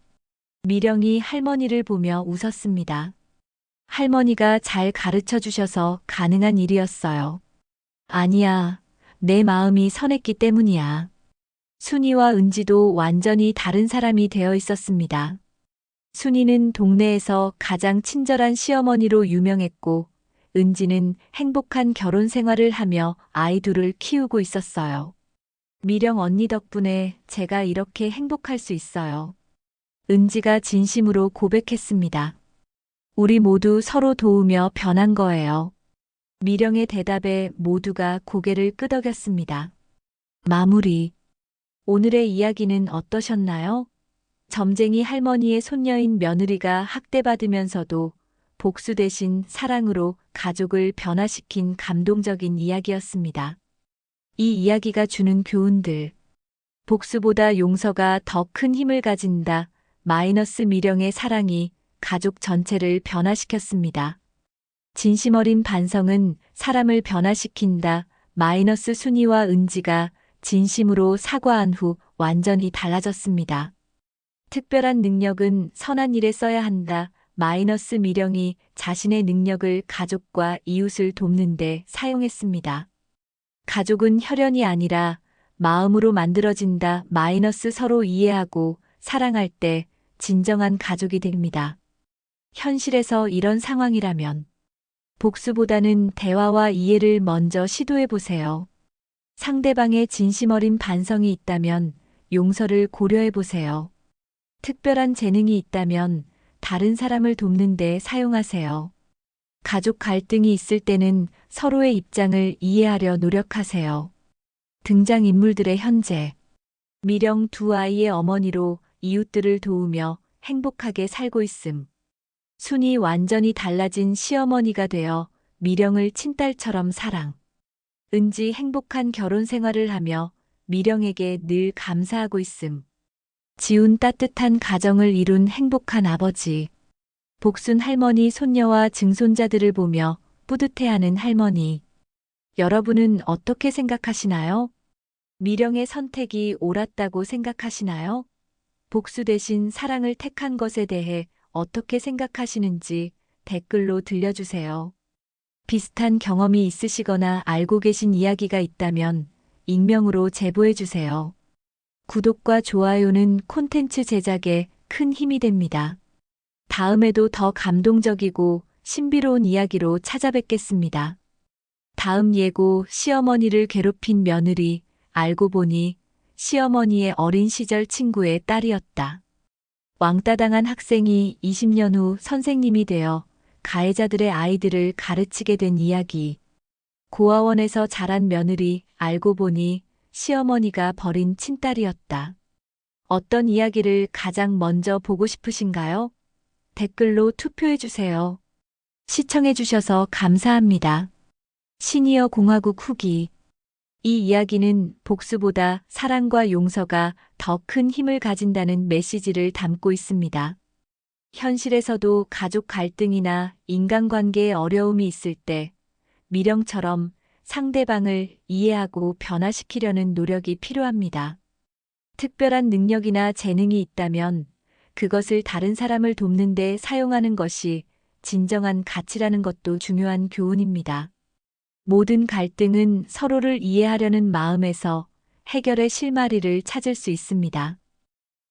미령이 할머니를 보며 웃었습니다. 할머니가 잘 가르쳐 주셔서 가능한 일이었어요. 아니야, 내 마음이 선했기 때문이야. 순이와 은지도 완전히 다른 사람이 되어 있었습니다. 순이는 동네에서 가장 친절한 시어머니로 유명했고, 은지는 행복한 결혼 생활을 하며 아이 둘을 키우고 있었어요. 미령 언니 덕분에 제가 이렇게 행복할 수 있어요. 은지가 진심으로 고백했습니다. 우리 모두 서로 도우며 변한 거예요. 미령의 대답에 모두가 고개를 끄덕였습니다. 마무리. 오늘의 이야기는 어떠셨나요? 점쟁이 할머니의 손녀인 며느리가 학대받으면서도 복수 대신 사랑으로 가족을 변화시킨 감동적인 이야기였습니다. 이 이야기가 주는 교훈들. 복수보다 용서가 더 큰 힘을 가진다. 마이너스 미령의 사랑이 가족 전체를 변화시켰습니다. 진심 어린 반성은 사람을 변화시킨다. 마이너스 순이와 은지가 진심으로 사과한 후 완전히 달라졌습니다. 특별한 능력은 선한 일에 써야 한다. 마이너스 미령이 자신의 능력을 가족과 이웃을 돕는 데 사용했습니다. 가족은 혈연이 아니라 마음으로 만들어진다. 마이너스 서로 이해하고 사랑할 때 진정한 가족이 됩니다. 현실에서 이런 상황이라면 복수보다는 대화와 이해를 먼저 시도해 보세요. 상대방의 진심 어린 반성이 있다면 용서를 고려해 보세요. 특별한 재능이 있다면 다른 사람을 돕는 데 사용하세요. 가족 갈등이 있을 때는 서로의 입장을 이해하려 노력하세요. 등장인물들의 현재. 미령 두 아이의 어머니로 이웃들을 도우며 행복하게 살고 있음. 순이 완전히 달라진 시어머니가 되어 미령을 친딸처럼 사랑. 은지 행복한 결혼 생활을 하며 미령에게 늘 감사하고 있음. 지훈 따뜻한 가정을 이룬 행복한 아버지. 복순 할머니 손녀와 증손자들을 보며 뿌듯해하는 할머니. 여러분은 어떻게 생각하시나요? 미령의 선택이 옳았다고 생각하시나요? 복수 대신 사랑을 택한 것에 대해 어떻게 생각하시는지 댓글로 들려주세요. 비슷한 경험이 있으시거나 알고 계신 이야기가 있다면 익명으로 제보해 주세요. 구독과 좋아요는 콘텐츠 제작에 큰 힘이 됩니다. 다음에도 더 감동적이고 신비로운 이야기로 찾아뵙겠습니다. 다음 예고 시어머니를 괴롭힌 며느리 알고 보니 시어머니의 어린 시절 친구의 딸이었다. 왕따당한 학생이 20년 후 선생님이 되어 가해자들의 아이들을 가르치게 된 이야기. 고아원에서 자란 며느리 알고 보니 시어머니가 버린 친딸이었다. 어떤 이야기를 가장 먼저 보고 싶으신가요? 댓글로 투표해 주세요. 시청해 주셔서 감사합니다. 시니어 공화국 후기. 이 이야기는 복수보다 사랑과 용서가 더 큰 힘을 가진다는 메시지를 담고 있습니다. 현실에서도 가족 갈등이나 인간관계에 어려움이 있을 때 미령처럼 상대방을 이해하고 변화시키려는 노력이 필요합니다. 특별한 능력이나 재능이 있다면 그것을 다른 사람을 돕는 데 사용하는 것이 진정한 가치라는 것도 중요한 교훈입니다. 모든 갈등은 서로를 이해하려는 마음에서 해결의 실마리를 찾을 수 있습니다.